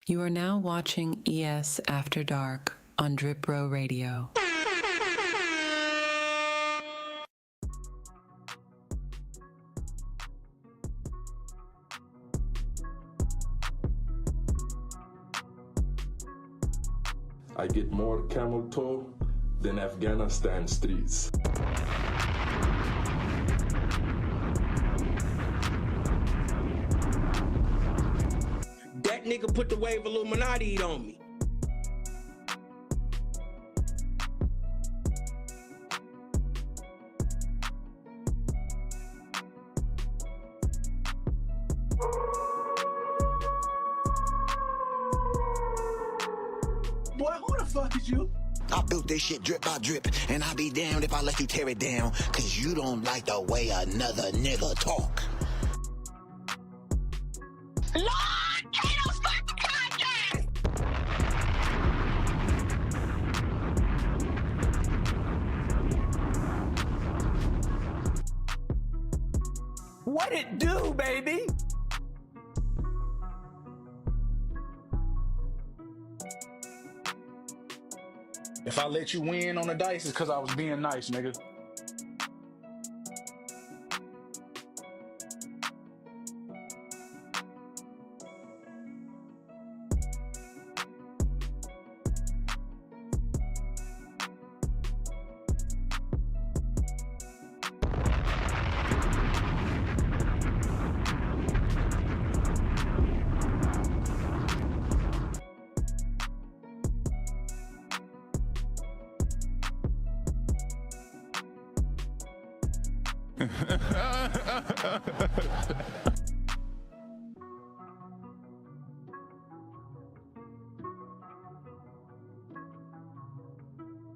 You are now watching ES After Dark on Drip Bro Radio. I get more camel toe than Afghanistan streets. That nigga put the wave Illuminati on me. Boy, who the fuck is you? I built this shit drip by drip, and I'll be damned if I let you tear it down, cause you don't like the way another nigga talk. Lord, Kato, start the podcast! What it do, baby? If I let you win on the dice, it's because I was being nice, nigga.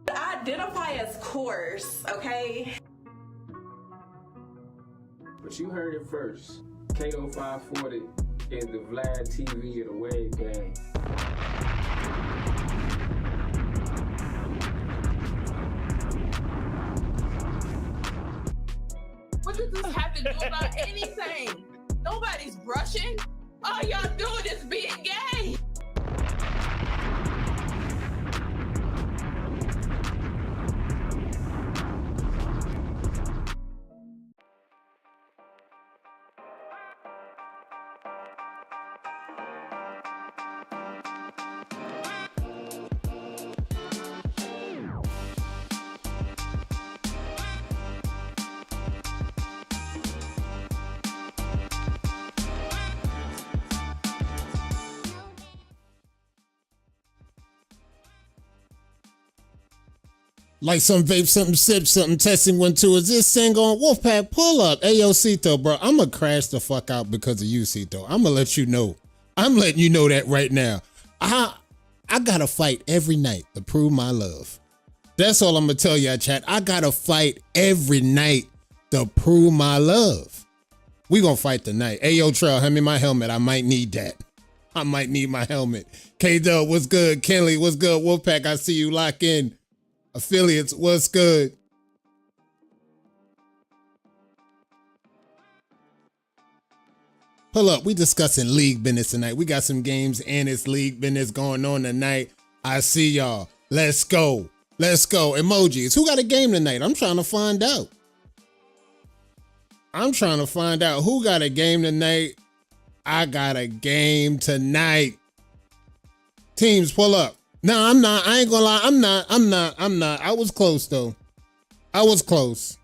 Identify as coarse, okay? But you heard it first. KO 540 is the Vlad TV of the Wave Gang. What does this have to do about anything? Nobody's brushing. All y'all doing is being gay. Like some vape, something sip, something testing 1 2. Is this thing on? Wolfpack, pull up. Ayo, Cito, bro. I'm gonna crash the fuck out because of you, Cito. I'm gonna let you know. I'm letting you know that right now. I gotta fight every night to prove my love. That's all I'm gonna tell y'all, chat. I gotta fight every night to prove my love. We gonna fight tonight. Ayo, Trail, hand me my helmet. I might need that. I might need my helmet. K-Dub, what's good? Kenley, what's good? Wolfpack, I see you lock in. Affiliates, what's good? Pull up, we discussing league business tonight. We got some games and it's league business going on tonight. I see y'all. Let's go. Let's go. Emojis. Who got a game tonight? I'm trying to find out. I'm trying to find out who got a game tonight. I got a game tonight. Teams, pull up. No, I'm not. I ain't gonna lie. I'm not. I was close though. I was close,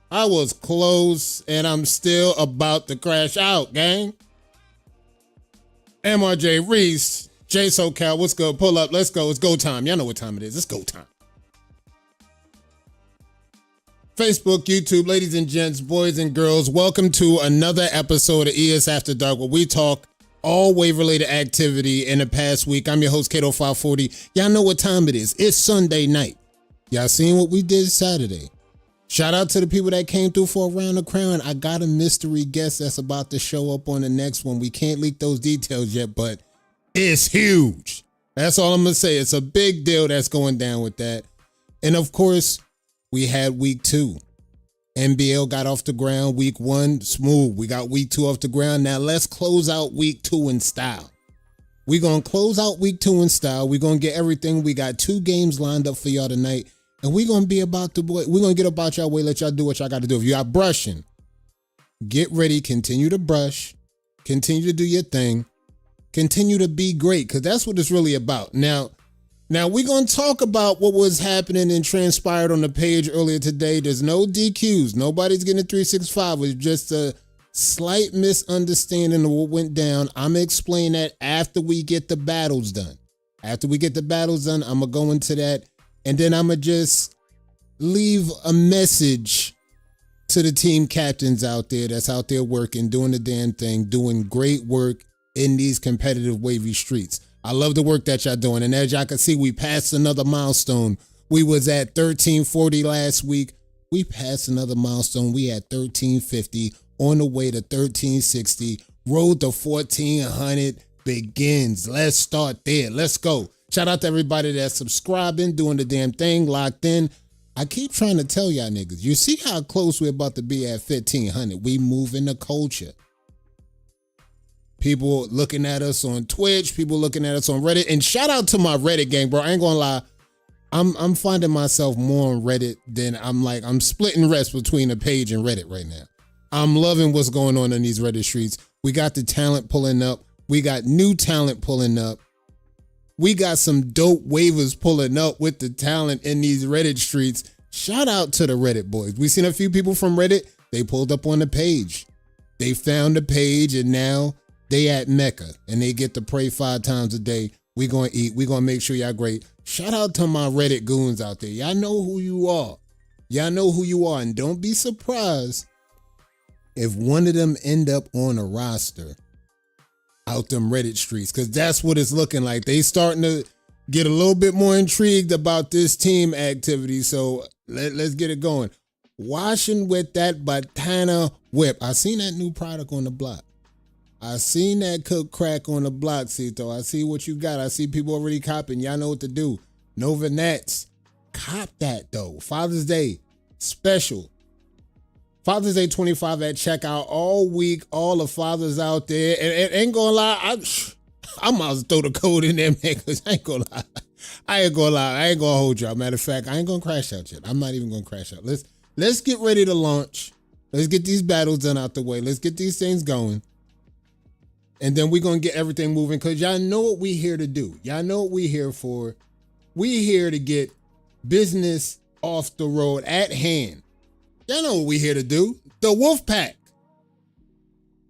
and I'm still about to crash out, gang. MRJ Reese, J SoCal, what's good? Pull up. Let's go. It's go time. Y'all know what time it is. It's go time. Facebook, YouTube, ladies and gents, boys and girls, welcome to another episode of ES After Dark, where we talk all wave-related activity in the past week. I'm your host, Kato 540. Y'all know what time it is. It's Sunday night. Y'all seen what we did Saturday. Shout out to the people that came through for Around the Crown. I got a mystery guest that's about to show up on the next one. We can't leak those details yet, but it's huge. That's all I'm going to say. It's a big deal that's going down with that. And of course, we had week 2. NBL got off the ground week 1, smooth. We got week 2 off the ground. Now let's close out week 2 in style. We're going to close out week 2 in style. We're going to get everything. We got 2 games lined up for y'all tonight. And we're going to be about to, we're going to get about y'all way, let y'all do what y'all got to do. If you are brushing, get ready, continue to brush, continue to do your thing, continue to be great, because that's what it's really about. Now we're going to talk about what was happening and transpired on the page earlier today. There's no DQs. Nobody's getting a 365. It's just a slight misunderstanding of what went down. I'm going to explain that after we get the battles done. After we get the battles done, I'm going to go into that. And then I'm going to just leave a message to the team captains out there that's out there working, doing the damn thing, doing great work in these competitive wavy streets. I love the work that y'all doing. And as y'all can see, we passed another milestone. We was at 1340 last week. We passed another milestone. We at 1350. On the way to 1360, road to 1400 begins. Let's start there. Let's go. Shout out to everybody that's subscribing, doing the damn thing, locked in. I keep trying to tell y'all niggas, you see how close we're about to be at 1500. We moving the culture. People looking at us on Twitch, people looking at us on Reddit, and shout out to my Reddit gang, bro. I ain't gonna lie. I'm finding myself more on Reddit than I'm splitting rest between the page and Reddit right now. I'm loving what's going on in these Reddit streets. We got the talent pulling up. We got new talent pulling up. We got some dope waivers pulling up with the talent in these Reddit streets. Shout out to the Reddit boys. We seen a few people from Reddit. They pulled up on the page. They found the page and now they at Mecca and they get to pray 5 times a day. We gonna eat. We gonna make sure y'all great. Shout out to my Reddit goons out there. Y'all know who you are. Y'all know who you are, and don't be surprised if one of them end up on a roster out them Reddit streets, because that's what it's looking like. They starting to get a little bit more intrigued about this team activity, so let's get it going. Washing with that Batana whip. I seen that new product on the block. I seen that cook crack on the block, Cito. I see what you got. I see people already copping. Y'all know what to do. Nova Nats. Cop that, though. Father's Day special. Father's Day 25 at checkout all week. All the fathers out there. And ain't gonna lie, I might as well throw the code in there, man, because I ain't gonna lie. I ain't gonna hold y'all. Matter of fact, I ain't gonna crash out yet. I'm not even gonna crash out. Let's get ready to launch. Let's get these battles done out the way. Let's get these things going. And then we're gonna get everything moving, because y'all know what we here to do. Y'all know what we here for. We here to get business off the road at hand. Y'all know what we here to do. The Wolf Pack.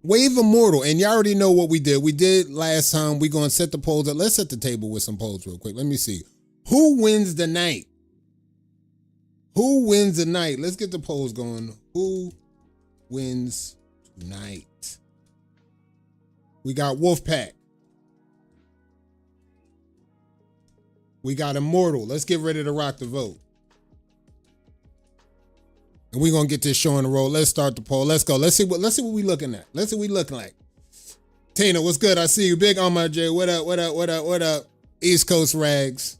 Wave Immortal. And y'all already know what we did. We did last time. We're going to set the polls up. Let's set the table with some polls real quick. Let me see. Who wins the night? Who wins the night? Let's get the polls going. Who wins tonight? We got Wolf Pack. We got Immortal. Let's get ready to rock the vote. And we're gonna get this show on the road. Let's start the poll. Let's go. Let's see what we looking at. Let's see what we looking like. Tina, what's good? I see you. Big on my J. What up? What up? What up? What up? East Coast Rags.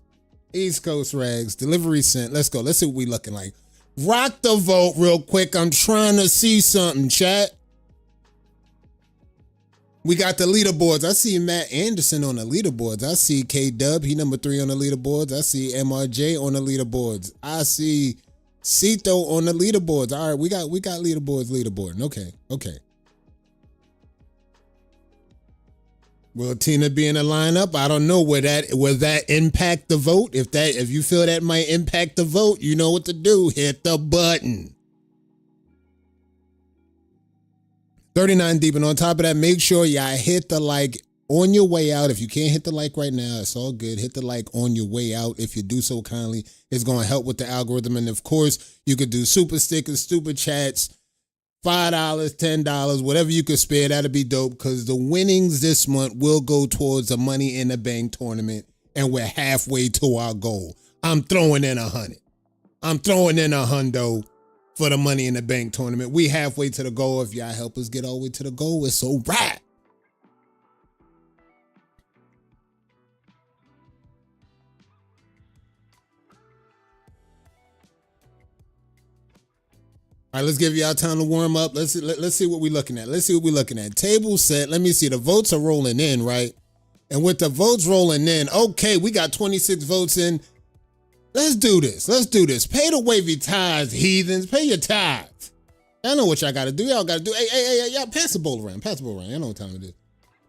East Coast Rags. Delivery sent. Let's go. Let's see what we looking like. Rock the vote real quick. I'm trying to see something, chat. We got the leaderboards. I see Matt Anderson on the leaderboards. I see K-Dub. He number 3 on the leaderboards. I see MRJ on the leaderboards. I see Cito on the leaderboards. All right, we got leaderboarding. Okay. Will Tina be in the lineup? I don't know. Will that impact the vote? If you feel that might impact the vote, you know what to do. Hit the button. 39 deep, and on top of that, make sure y'all hit the like on your way out. If you can't hit the like right now, it's all good. Hit the like on your way out. If you do so kindly, it's going to help with the algorithm. And of course, you could do super stickers, super chats, $5, $10, whatever you could spare. That'd be dope, because the winnings this month will go towards the Money in the Bank tournament, and we're halfway to our goal. I'm throwing in 100. I'm throwing in a hundo for the Money in the Bank tournament. We halfway to the goal. If y'all help us get all the way to the goal, it's so right. All right, let's give y'all time to warm up. Let's see what we're looking at. Table set. Let me see. The votes are rolling in, right? And with the votes rolling in, okay, we got 26 votes in. Let's do this. Let's do this. Pay the wavy tithes, heathens. Pay your tithes. I know what y'all got to do. Y'all got to do. Hey, y'all pass the bowl around. Pass the bowl around. Y'all know what time it is.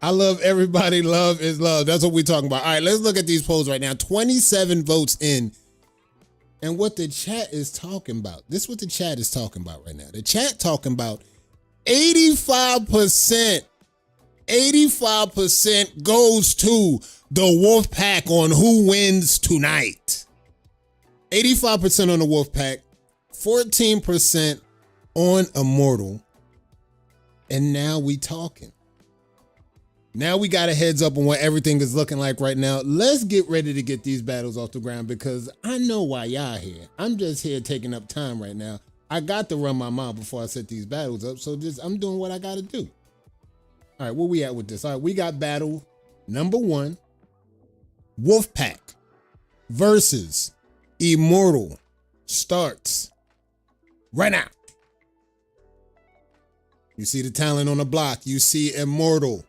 I love everybody. Love is love. That's what we're talking about. All right, let's look at these polls right now. 27 votes in. And what the chat is talking about. This is what the chat is talking about right now. The chat talking about 85%. 85% goes to the Wolf Pack on who wins tonight. 85% on the Wolf Pack, 14% on Immortal. And now we talking. Now we got a heads up on what everything is looking like right now. Let's get ready to get these battles off the ground because I know why y'all here. I'm just here taking up time right now. I got to run my mouth before I set these battles up. So I'm doing what I got to do. All right, where we at with this? All right, we got battle number 1, Wolfpack versus Immortal starts right now. You see the talent on the block. You see Immortal.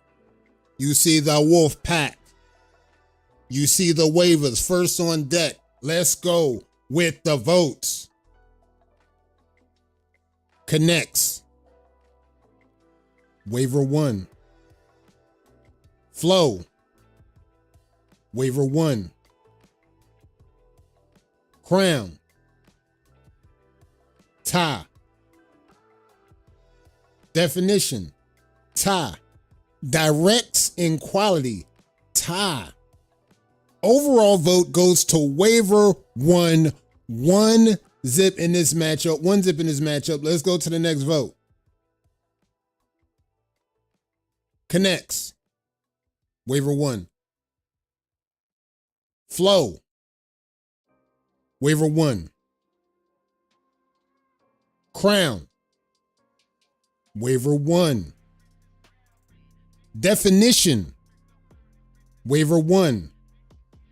You see the Wolfpack. You see the waivers first on deck. Let's go with the votes. Connects. Waiver 1. Flow. Waiver 1. Crown. Tie. Definition. Tie. Directs in quality. Tie. Overall vote goes to waiver 1. 1 zip in this matchup. 1 zip in this matchup. Let's go to the next vote. Connects. Waiver 1. Flow. Waiver 1. Crown. Waiver 1. Definition. Waiver 1.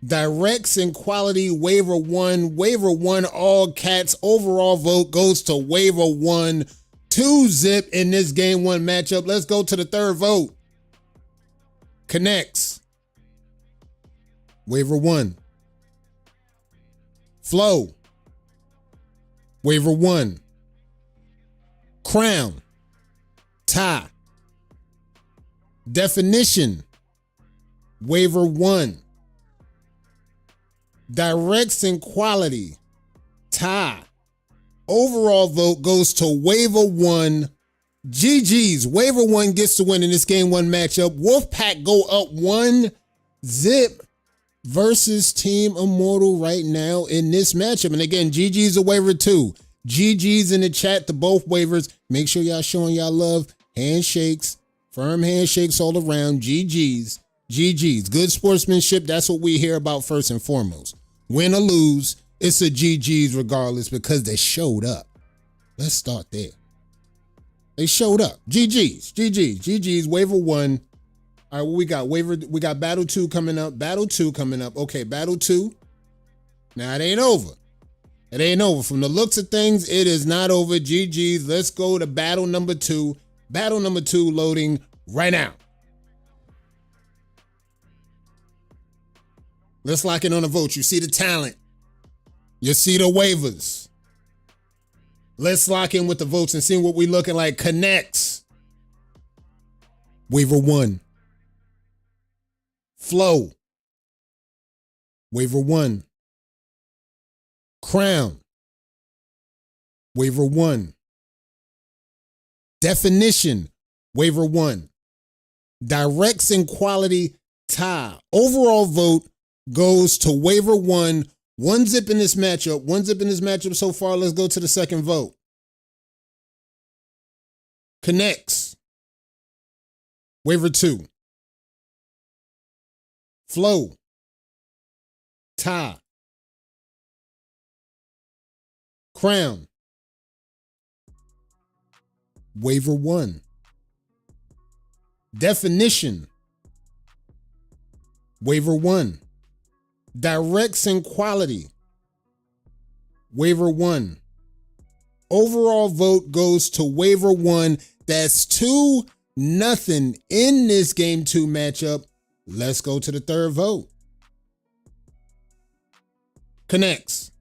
Directs in quality. Waiver 1. Waiver 1. All cats. Overall vote goes to waiver 1. 2 zip in this game 1 matchup. Let's go to the third vote. Connects. Waiver 1. Flow. Waiver 1. Crown. Tie. Definition. Waiver 1. Directs in quality. Tie. Overall vote goes to waiver 1. GG's. Waiver 1 gets to win in this game 1 matchup. Wolfpack go up 1 zip versus Team Immortal right now in this matchup. And again, GG's a waiver 2. GG's in the chat to both waivers. Make sure y'all showing y'all love. Handshakes. Firm handshakes all around. GG's. GG's. Good sportsmanship. That's what we hear about first and foremost. Win or lose, it's a GG's regardless because they showed up. Let's start there. They showed up. GG's. GG's. GG's. Waiver 1. All right, what we got? We got battle 2 coming up. Battle 2 coming up. Okay, battle 2. Now, it ain't over. It ain't over. From the looks of things, it is not over. GG's. Let's go to battle number 2. Battle number 2 loading right now. Let's lock in on the votes. You see the talent. You see the waivers. Let's lock in with the votes and see what we looking like. Connects. Waiver 1. Flow. Waiver 1. Crown. Waiver 1. Definition. Waiver 1. Directs in quality. Tie. Overall vote goes to waiver 1. 1 zip in this matchup. 1 zip in this matchup so far. Let's go to the second vote. Connects. Waiver 2. Flow. Tie. Crown. Waiver 1. Definition. Waiver 1. Directs in quality. Waiver 1. Overall vote goes to waiver 1. That's 2-0 in this game 2 matchup. Let's go to the third vote. Connects.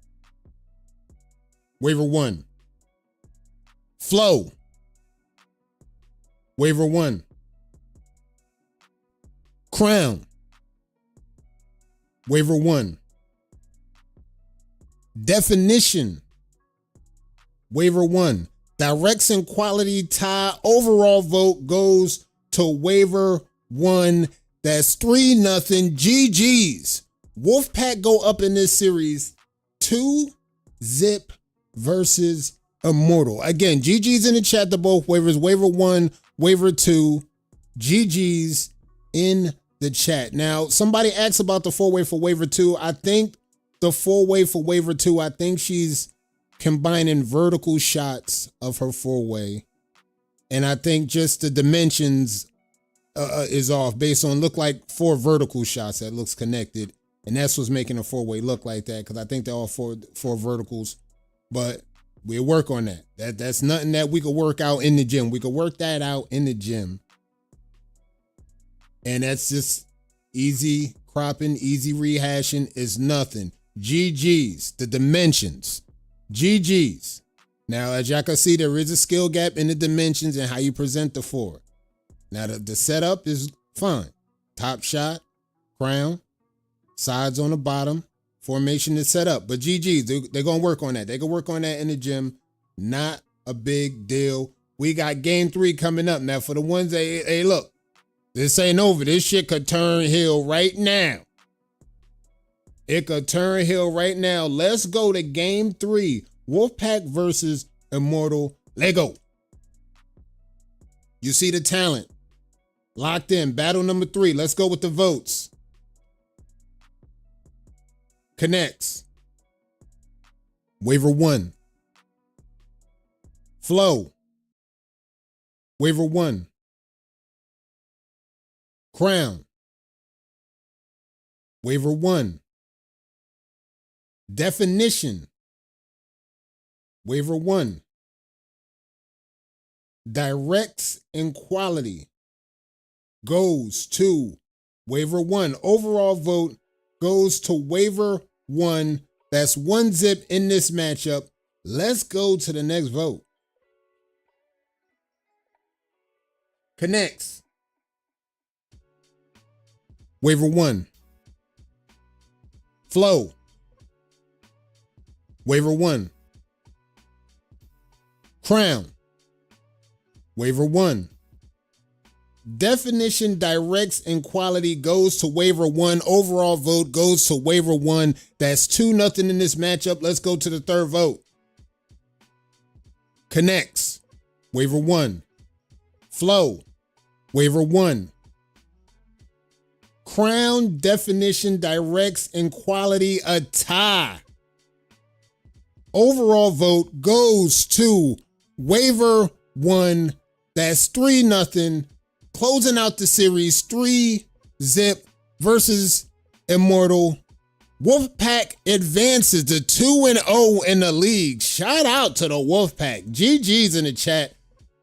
Waiver 1. Flow. Waiver 1. Crown. Waiver 1. Definition. Waiver 1. Directs and quality tie. Overall vote goes to waiver 1. That's 3-0. GG's. Wolfpack go up in this series 2-0 versus Immortal. Again, GG's in the chat to both waivers. Waiver 1, waiver 2. GG's in the chat. Now, somebody asked about the 4-way for waiver 2. I think the 4-way for waiver 2, I think she's combining vertical shots of her 4-way. And I think just the dimensions is off based on look like 4 vertical shots that looks connected. And that's what's making a 4-way look like that, because I think they're all four verticals. But we'll work on that. That's nothing that we could work out in the gym. We could work that out in the gym. And that's just easy cropping, easy rehashing is nothing. GG's, the dimensions. GG's. Now, as y'all can see, there is a skill gap in the dimensions and how you present the 4. Now, the setup is fine. Top shot, crown, sides on the bottom, formation is set up. But GG's, they're going to work on that. They can work on that in the gym. Not a big deal. We got game 3 coming up. Now, for the ones that, hey, look, this ain't over. This shit could turn heel right now. It could turn heel right now. Let's go to game 3. Wolfpack versus Immortal. Lego. You see the talent. Locked in. Battle number 3. Let's go with the votes. Connects. Waiver 1. Flow. Waiver 1. Crown. Waiver 1. Definition. Waiver 1. Directs and quality goes to waiver 1. Overall vote goes to waiver 1. That's 1-0 in this matchup. Let's go to the next vote. Connects. Waiver 1. Flow. Waiver 1. Crown. Waiver 1. Definition, directs, and quality goes to waiver 1. Overall vote goes to waiver 1. That's 2-0 in this matchup. Let's go to the third vote. Connects. Waiver 1. Flow. Waiver 1. Crown, definition, directs, and quality a tie. Overall vote goes to waiver 1. That's 3-0. Closing out the series, 3-0 versus Immortal. Wolfpack advances to 2-0 in the league. Shout out to the Wolfpack. GG's in the chat.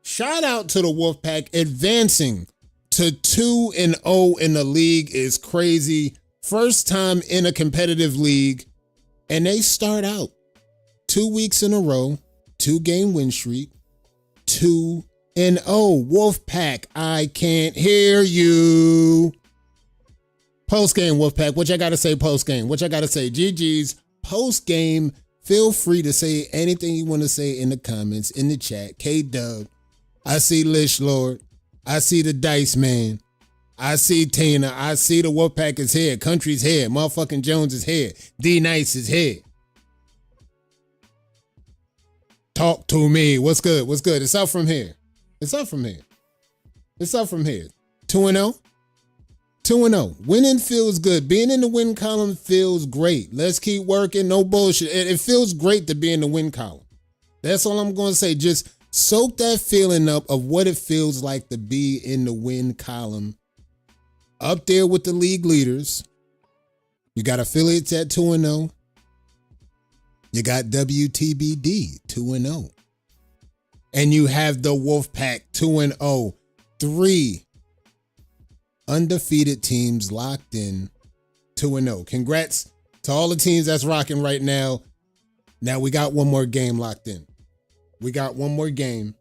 Shout out to the Wolfpack. Advancing to 2-0 in the league is crazy. First time in a competitive league. And they start out 2 weeks in a row, 2-game win streak, 2-0. Wolfpack, I can't hear you. Post-game, Wolfpack. What y'all got to say post-game? What y'all got to say? GG's post-game. Feel free to say anything you want to say in the comments, in the chat. K-Dub. I see Lish Lord. I see the Dice Man. I see Tina. I see the Wolfpack is here. Country's here. Motherfucking Jones is here. D-Nice is here. Talk to me. What's good? What's good? It's up from here. It's up from here. It's up from here. 2-0. 2-0. Winning feels good. Being in the win column feels great. Let's keep working. No bullshit. It feels great to be in the win column. That's all I'm going to say. Just soak that feeling up of what it feels like to be in the win column. Up there with the league leaders. You got affiliates at 2-0. You got WTBD 2-0. And you have the Wolfpack 2-0. 3 undefeated teams locked in 2-0. Congrats to all the teams that's rocking right now. Now we got one more game locked in. We got one more game.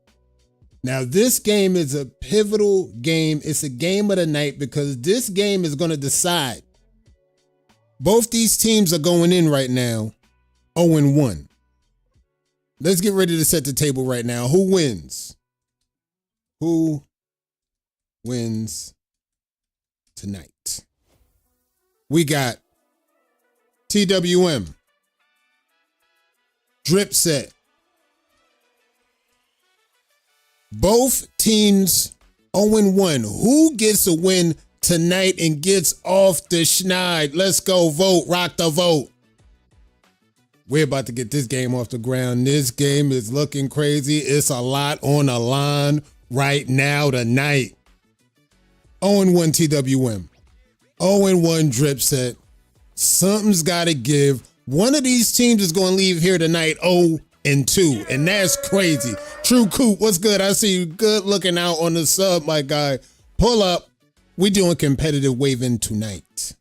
Now this game is a pivotal game. It's a game of the night because this game is going to decide. Both these teams are going in right now 0-1. Let's get ready to set the table right now. Who wins? Who wins tonight? We got TWM, Dripset. Both teams 0-1. Who gets a win tonight and gets off the schneid? Let's go vote. Rock the vote. We're about to get this game off the ground. This game is looking crazy. It's a lot on the line right now tonight. 0-1 TWM. 0-1 Dripset. Something's got to give. One of these teams is going to leave here tonight 0-2, and that's crazy. True Coop, what's good? I see you good looking out on the sub, my guy. Pull up. We doing competitive waving tonight.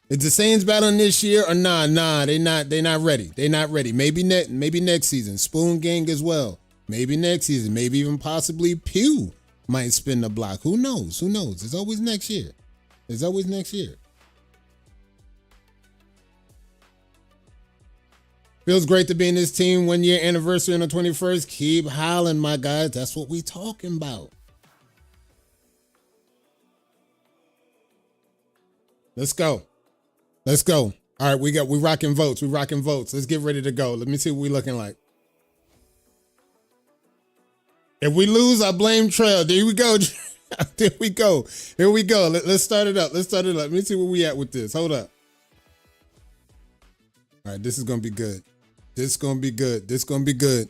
Is the Saints battling this year or nah? They not ready. They not ready. Maybe next season. Spoon Gang as well. Maybe next season. Maybe even possibly Pew might spin the block. Who knows? Who knows? It's always next year. It's always next year. Feels great to be in this team. 1 year anniversary on the 21st. Keep hollering, my guys. That's what we talking about. Let's go. Let's go. All right, we rocking votes. We rocking votes. Let's get ready to go. Let me see what we looking like. If we lose, I blame Trail. There we go. There we go. Here we go. Let's start it up. Let's start it up. Let me see where we at with this. Hold up. All right, this is going to be good. This is going to be good. This is going to be good.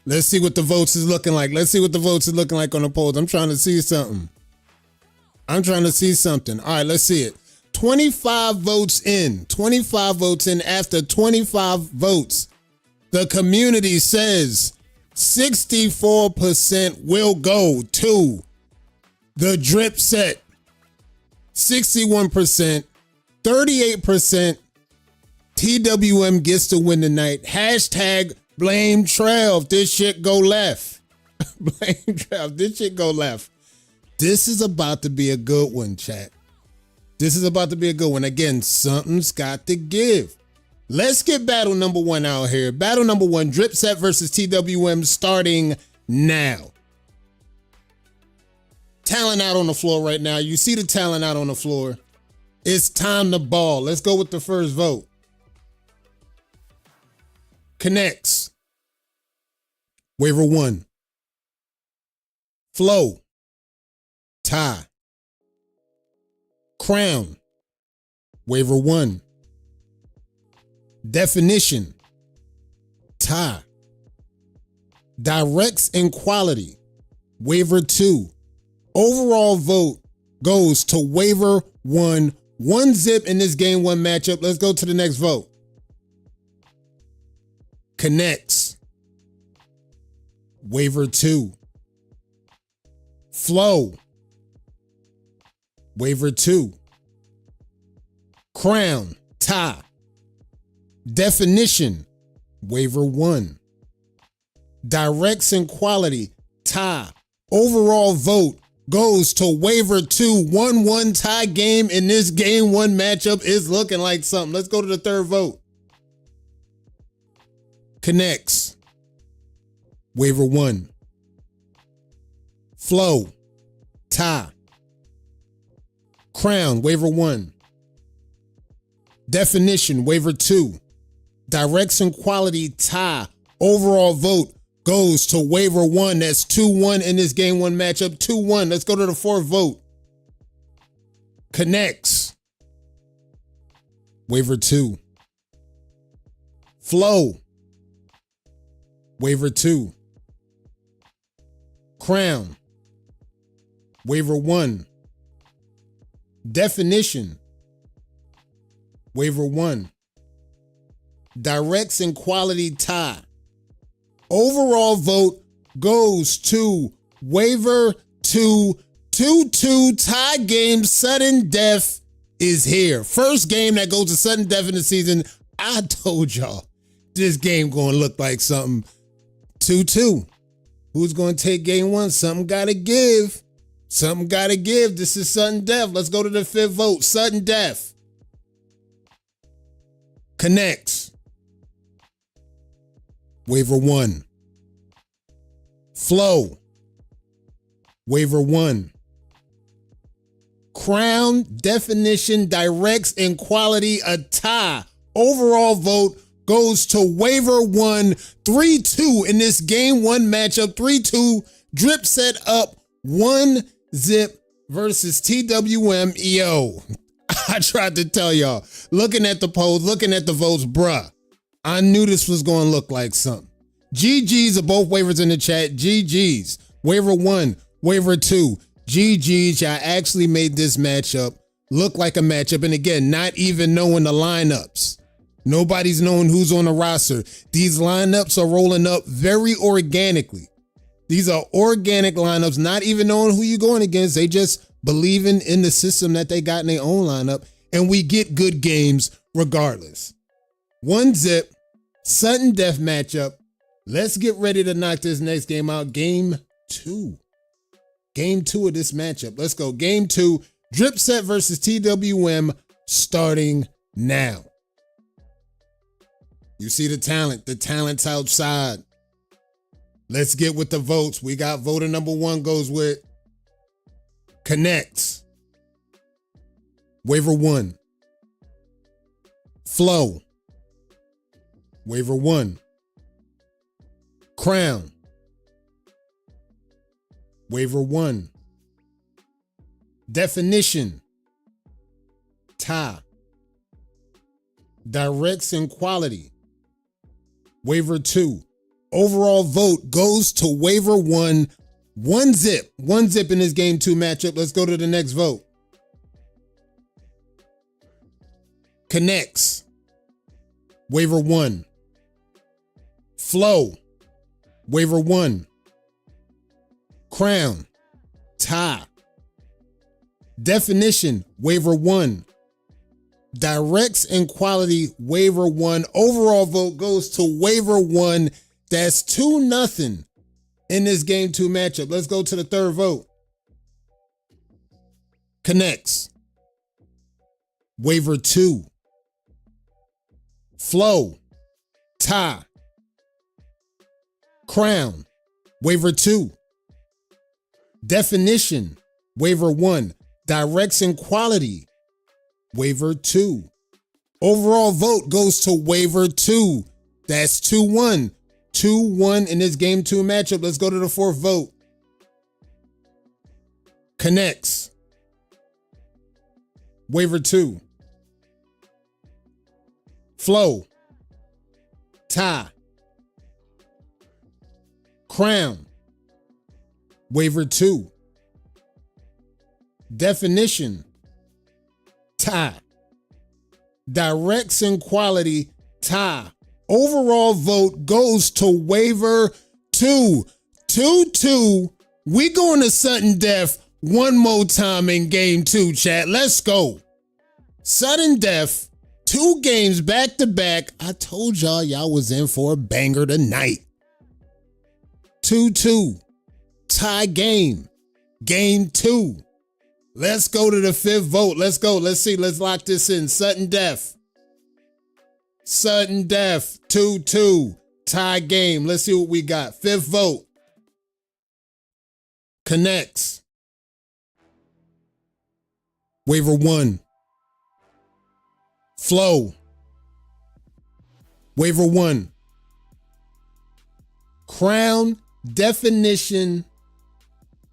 Let's see what the votes is looking like. Let's see what the votes is looking like on the polls. I'm trying to see something. I'm trying to see something. All right, let's see it. 25 votes in. 25 votes in. After 25 votes, the community says 64% will go to the Dripset. 61%. 38%. TWM gets to win tonight. Hashtag blame Trail if this shit go left. Blame Trail if this shit go left. This is about to be a good one, chat. This is about to be a good one. Again, something's got to give. Let's get battle number one out here. Battle number one, Dripset versus TWM starting now. Talent out on the floor right now. You see the talent out on the floor. It's time to ball. Let's go with the first vote. Connects. Waiver 1. Flow. Tie. Crown. Waiver 1. Definition. Tie. Directs and quality. Waiver 2. Overall vote goes to waiver 1. 1 zip in this game 1 matchup. Let's go to the next vote. Connects. Waiver 2. Flow. Waiver 2. Crown. Tie. Definition. Waiver 1. Directs and quality. Tie. Overall vote goes to waiver 2. 1-1 tie game in this game 1 matchup is looking like something. Let's go to the third vote. Connects. Waiver 1. Flow. Tie. Crown. Waiver 1. Definition. Waiver 2. Directs and quality. Tie. Overall vote goes to waiver 1. That's 2-1 in this game 1 matchup. 2-1. Let's go to the fourth vote. Connects. Waiver 2. Flow. Waiver 2. Crown. Waiver 1. Definition. Waiver 1. Directs and quality. Tie. Overall vote goes to waiver 2. 2-2 tie game. Sudden death is here. First game that goes to sudden death in the season. I told y'all this game going to look like something. 2-2. Who's going to take game one? Something got to give. Something got to give. This is sudden death. Let's go to the fifth vote. Sudden death. Connects. Waiver 1. Flow. Waiver 1. Crown, definition, directs, and quality, a tie. Overall vote goes to waiver 1, 3-2 in this game 1 matchup. 3-2, Dripset up 1-zip versus TWM. Yo, I tried to tell y'all, looking at the polls, looking at the votes, bruh, I knew this was going to look like something. GGs are both waivers in the chat. GGs. Waiver 1, waiver 2. GGs, y'all actually made this matchup look like a matchup. And again, not even knowing the lineups. Nobody's knowing who's on the roster. These lineups are rolling up very organically. These are organic lineups, not even knowing who you're going against. They just believing in the system that they got in their own lineup. And we get good games regardless. 1-zip, sudden death matchup. Let's get ready to knock this next game out. Game 2. Game 2 of this matchup. Let's go. Game 2, Dripset versus TWM starting now. You see the talent. The talent's outside. Let's get with the votes. We got voter number 1 goes with Connects. Waiver 1. Flow. Waiver 1. Crown. Waiver 1. Definition. Tie. Directs and quality. Waiver 2. Overall vote goes to waiver 1. 1-zip. 1-zip in this game 2 matchup. Let's go to the next vote. Connects. Waiver 1. Flow. Waiver 1. Crown. Tie. Definition. Waiver 1. Directs and quality. Waiver 1. Overall vote goes to waiver 1. That's 2-0 in this game 2 matchup. Let's go to the third vote. Connects. Waiver 2. Flow. Tie. Crown. Waiver 2. Definition. Waiver 1. Directs and quality. Waiver 2. Overall vote goes to waiver 2. That's 2-1. 2-1 in this game 2 matchup. Let's go to the fourth vote. Connects. Waiver 2. Flow. Tie. Crown. Waiver 2. Definition. Tie. Directs and quality. Tie. Overall vote goes to waiver 2. 2-2. We going to sudden death one more time in game 2, chat. Let's go. Sudden death. 2 games back to back. I told y'all was in for a banger tonight. 2-2. Tie game. Game 2. Let's go to the fifth vote. Let's go. Let's see. Let's lock this in. Sudden death. Sudden death. 2-2. Tie game. Let's see what we got. Fifth vote. Connects. Waiver 1. Flow. Waiver 1. Crown. Definition.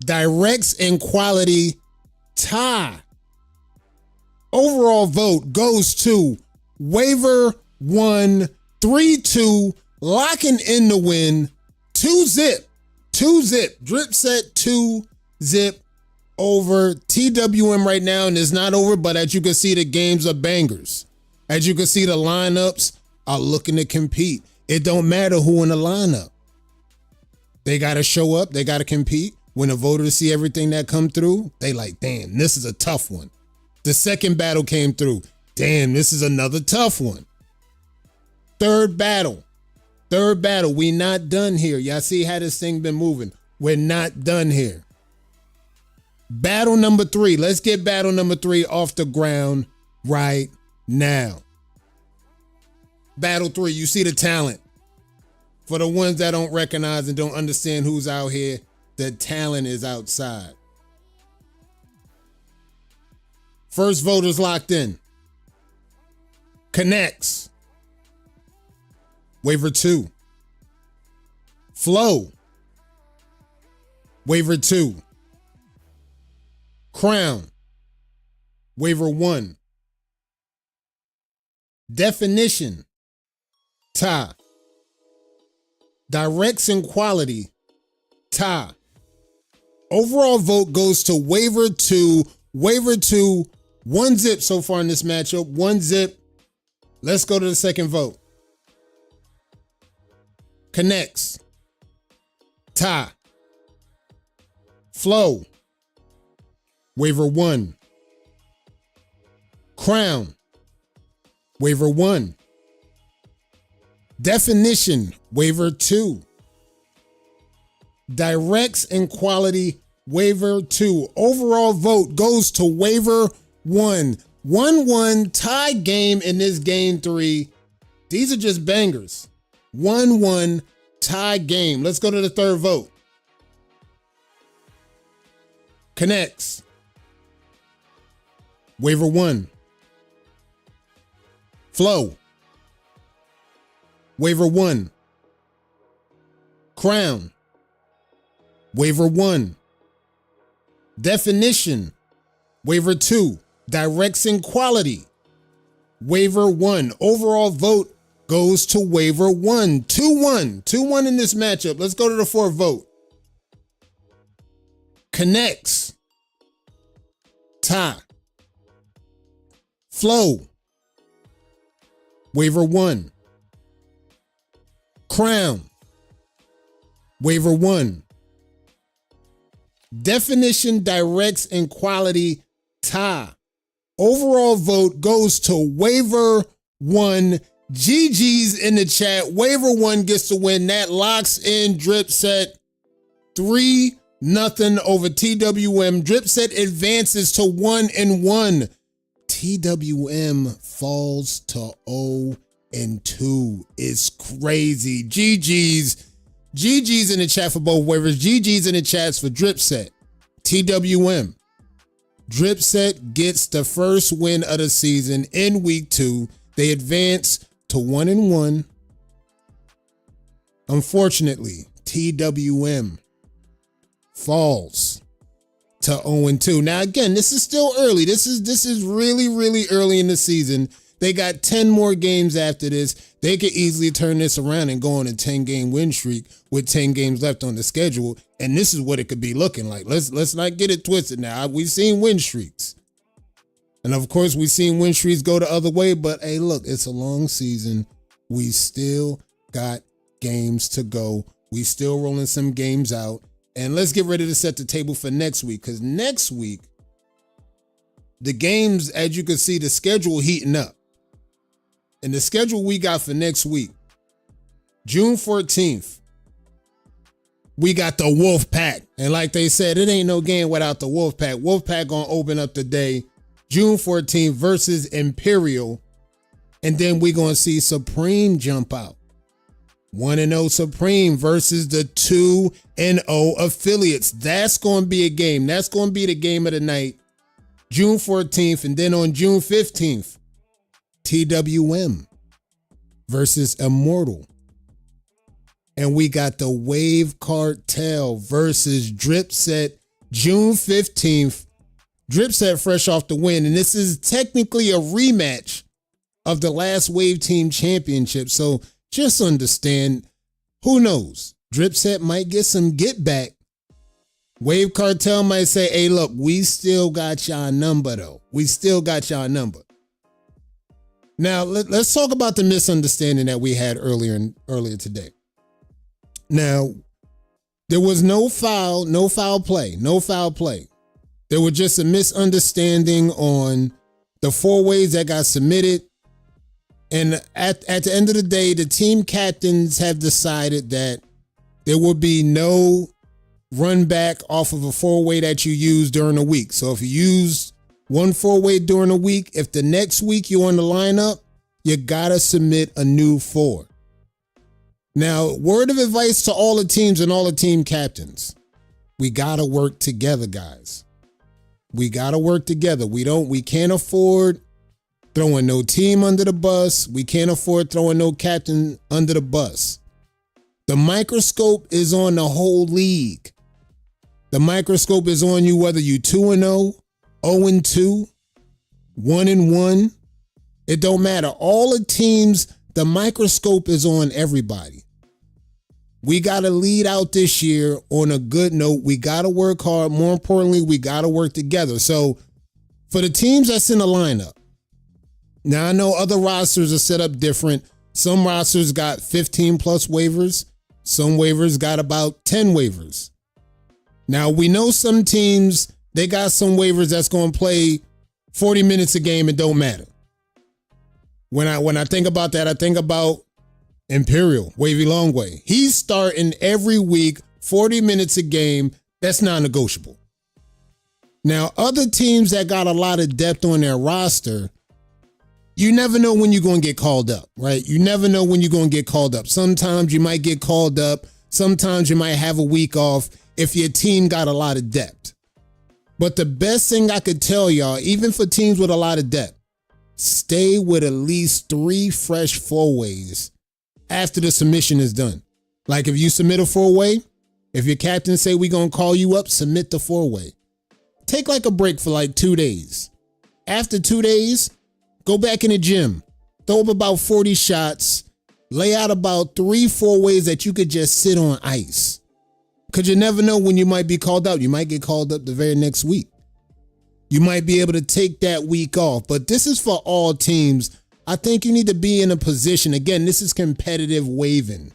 Directs and quality. Tie. Overall vote goes to waiver 1. 3-2. Locking in the win. 2-zip. 2-zip. Dripset 2-zip over TWM right now. And it's not over, but as you can see, the games are bangers. As you can see, the lineups are looking to compete. It don't matter who in the lineup. They got to show up. They got to compete. when the voters see everything that come through, they like, damn, this is a tough one. The second battle came through. Damn, this is another tough one. Third battle. We not done here. Y'all see how this thing been moving. We're not done here. Battle number 3. Let's get battle number 3 off the ground right now. Battle 3, you see the talent. For the ones that don't recognize and don't understand who's out here, the talent is outside. First voters locked in. Connects. Waiver 2. Flow. Waiver 2. Crown. Waiver 1. Definition. Tie. Directs and quality. Tie. Overall vote goes to waiver 2. Waiver 2. 1 zip so far in this matchup. 1 zip. Let's go to the second vote. Connects. Tie. Flow. Waiver 1. Crown. Waiver 1. Definition. Waiver 2. Directs and quality. Waiver 2. Overall vote goes to waiver 1. 1-1 tie game in this game 3. These are just bangers. 1-1 tie game. Let's go to the third vote. Connects. Waiver 1. Flow. Waiver 1. Crown. Waiver 1. Definition. Waiver 2. Directs and quality. Waiver 1. Overall vote goes to waiver 1. 2-1. 2-1 in this matchup. Let's go to the fourth vote. Connects. Tie. Flow. Waiver 1. Crown. Waiver 1. Definition, directs, and quality. Tie. Overall vote goes to waiver 1. GG's in the chat. Waiver 1 gets to win. That locks in Dripset 3-0 over TWM. Dripset advances to 1-1. TWM falls to 0-2. It's crazy. GG's in the chat for both waivers. GG's in the chats for Dripset. TWM. Dripset gets the first win of the season in week 2. They advance to 1-1. Unfortunately, TWM falls to 0-2. Now, again, this is still early. This is really, really early in the season. They got 10 more games after this. They could easily turn this around and go on a 10-game win streak with 10 games left on the schedule. And this is what it could be looking like. Let's not get it twisted now. We've seen win streaks. And of course, we've seen win streaks go the other way. But hey, look, it's a long season. We still got games to go. We still rolling some games out. And let's get ready to set the table for next week. Because next week, the games, as you can see, the schedule heating up. And the schedule we got for next week, June 14th, we got the Wolf Pack. And like they said, it ain't no game without the Wolf Pack. Wolf Pack gonna open up the day, June 14th versus Imperial. And then we gonna see Supreme jump out. 1-0 Supreme versus the 2-0 affiliates. That's gonna be a game. That's gonna be the game of the night, June 14th. And then on June 15th, TWM versus Immortal. And we got the Wave Cartel versus Dripset, June 15th. Dripset fresh off the win. And this is technically a rematch of the last Wave Team Championship. So just understand, who knows? Dripset might get some get back. Wave Cartel might say, hey, look, we still got y'all number, though. We still got y'all number. Now, let's talk about the misunderstanding that we had earlier today. Now, There was no foul play. There was just a misunderstanding on the 4-ways that got submitted. And at the end of the day, the team captains have decided that there will be no run back off of a 4-way that you use during the week. So if you use one 4-way during the week, if the next week you're on the lineup, you gotta submit a new 4. Now, word of advice to all the teams and all the team captains. We gotta work together, guys. We gotta work together. We can't afford throwing no team under the bus. We can't afford throwing no captain under the bus. The microscope is on the whole league. The microscope is on you whether you 2-0, 0-2, 1-1. It don't matter. All the teams, the microscope is on everybody. We got to lead out this year on a good note. We got to work hard. More importantly, we got to work together. So for the teams that's in the lineup, now I know other rosters are set up different. Some rosters got 15 plus waivers. Some waivers got about 10 waivers. Now we know some teams, they got some waivers that's going to play 40 minutes a game and don't matter. When I think about that, I think about Imperial, Wavy Longway. He's starting every week, 40 minutes a game. That's non-negotiable. Now, other teams that got a lot of depth on their roster, you never know when you're going to get called up, right? You never know when you're going to get called up. Sometimes you might get called up. Sometimes you might have a week off if your team got a lot of depth. But the best thing I could tell y'all, even for teams with a lot of depth, stay with at least 3 fresh 4-ways after the submission is done. Like if you submit a 4-way, if your captain say we gonna call you up, submit the 4-way. Take like a break for like 2 days. After 2 days, go back in the gym, throw up about 40 shots, lay out about 3 4-ways that you could just sit on ice. Because you never know when you might be called up. You might get called up the very next week. You might be able to take that week off. But this is for all teams. I think you need to be in a position. Again, this is competitive waving.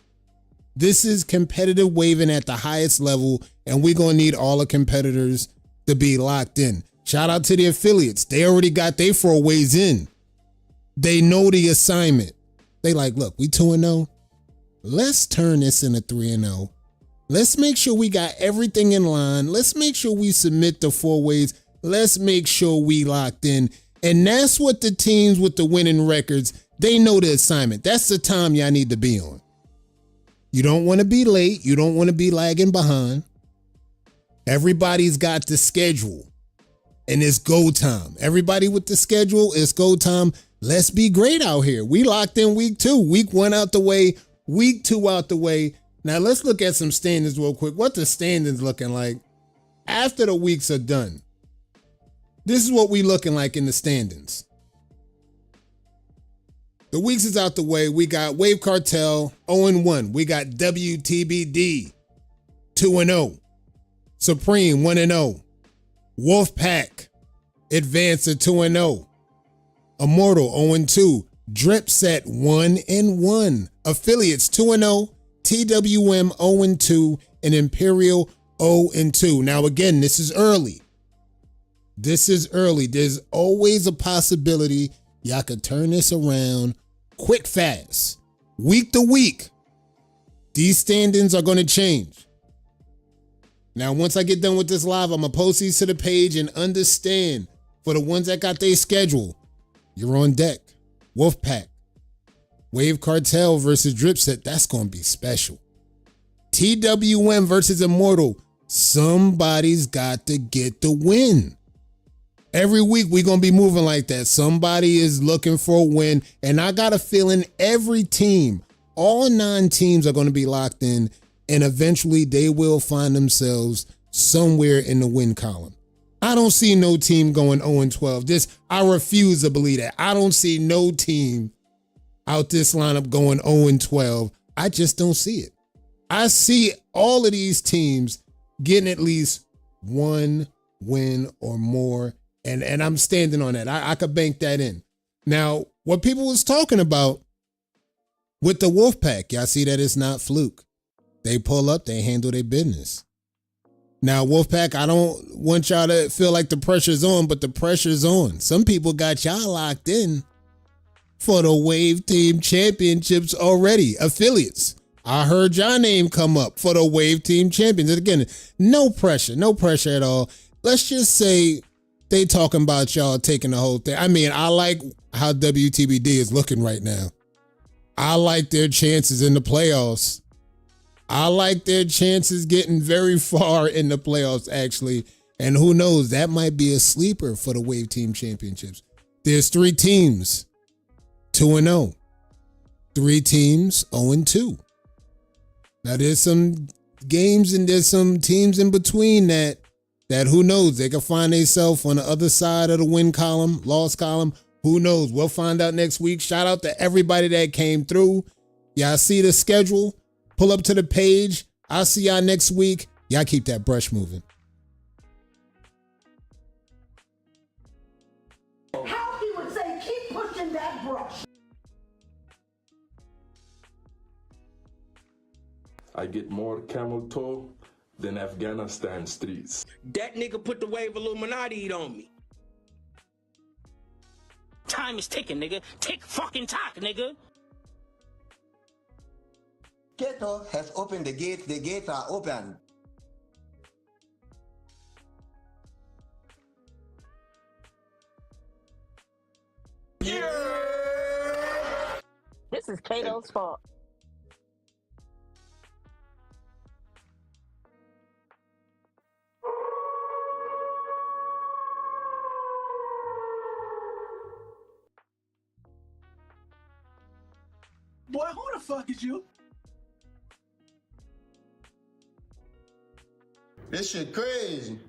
This is competitive waving at the highest level. And we're going to need all the competitors to be locked in. Shout out to the affiliates. They already got their 4-ways in. They know the assignment. They like, look, we 2-0. Let's turn this into 3-0. Let's make sure we got everything in line. Let's make sure we submit the 4-ways. Let's make sure we locked in. And that's what the teams with the winning records, they know the assignment. That's the time y'all need to be on. You don't want to be late. You don't want to be lagging behind. Everybody's got the schedule and it's go time. Everybody with the schedule, it's go time. Let's be great out here. We locked in week 2, week 1 out the way, week 2 out the way. Now let's look at some standings real quick. What the standings looking like after the weeks are done. This is what we looking like in the standings. The weeks is out the way. We got Wave Cartel 0-1. We got WTBD 2-0. Supreme 1-0. Wolfpack advanced to 2-0. Immortal 0-2. Dripset 1-1. Affiliates 2-0. TWM 0-2. And Imperial 0-2. Now again, this is early. This is early. There's always a possibility y'all could turn this around quick, fast. Week to week, these standings are going to change. Now, once I get done with this live, I'm going to post these to the page and understand for the ones that got their schedule, you're on deck. Wolfpack, Wave Cartel versus Dripset, that's going to be special. TWM versus Immortal, somebody's got to get the win. Every week we're going to be moving like that. Somebody is looking for a win. And I got a feeling every team, all 9 teams are going to be locked in. And eventually they will find themselves somewhere in the win column. I don't see no team going 0-12. I refuse to believe that. I don't see no team out this lineup going 0-12. I just don't see it. I see all of these teams getting at least 1 win or more. And I'm standing on that. I could bank that in. Now, what people was talking about with the Wolfpack, y'all see that it's not fluke. They pull up, they handle their business. Now, Wolfpack, I don't want y'all to feel like the pressure's on, but the pressure's on. Some people got y'all locked in for the Wave Team Championships already. Affiliates. I heard your name come up for the Wave Team Champions. And again, no pressure at all. Let's just say they talking about y'all taking the whole thing. I mean, I like how WTBD is looking right now. I like their chances in the playoffs. I like their chances getting very far in the playoffs, actually. And who knows, that might be a sleeper for the Wave Team Championships. There's 3 teams, 2-0. 3 teams, 0-2. Now, there's some games and there's some teams in between that who knows, they can find themselves on the other side of the win column, loss column. Who knows? We'll find out next week. Shout out to everybody that came through. Y'all see the schedule? Pull up to the page. I'll see y'all next week. Y'all keep that brush moving. How he would say, keep pushing that brush. I get more camel toe than Afghanistan streets. That nigga put the wave Illuminati on me. Time is ticking, nigga. Tick fucking tock, nigga. Kato has opened the gates. The gates are open. Yeah. This is Kato's fault. Boy, who the fuck is you? This shit crazy.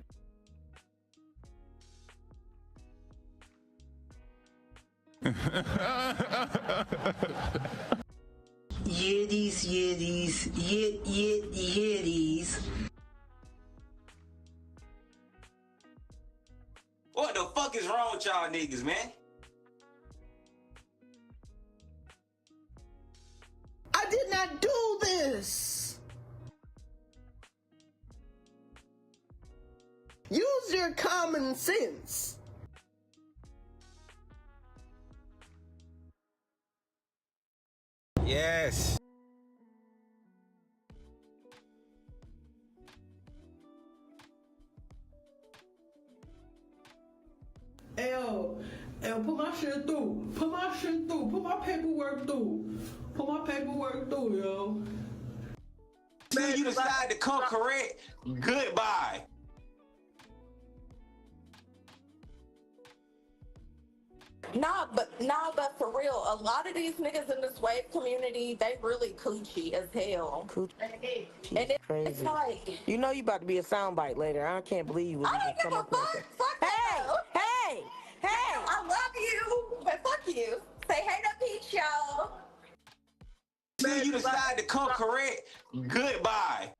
Yiddies. What the fuck is wrong with y'all niggas, man? I did not do this. Use your common sense. Yes. L, put my shit through. Put my shit through. Put my paperwork through. Put my paperwork through, yo. Man, you decide to come correct. Goodbye. Nah, but for real, a lot of these niggas in this wave community, they really coochie as hell. Coochie. And Crazy. it's like, You know you about to be a soundbite later. I can't believe you. I don't give a fuck. Fuck Hey! I love you, but fuck you. Say hey to Peach, y'all. Man, you decide to come correct. Goodbye.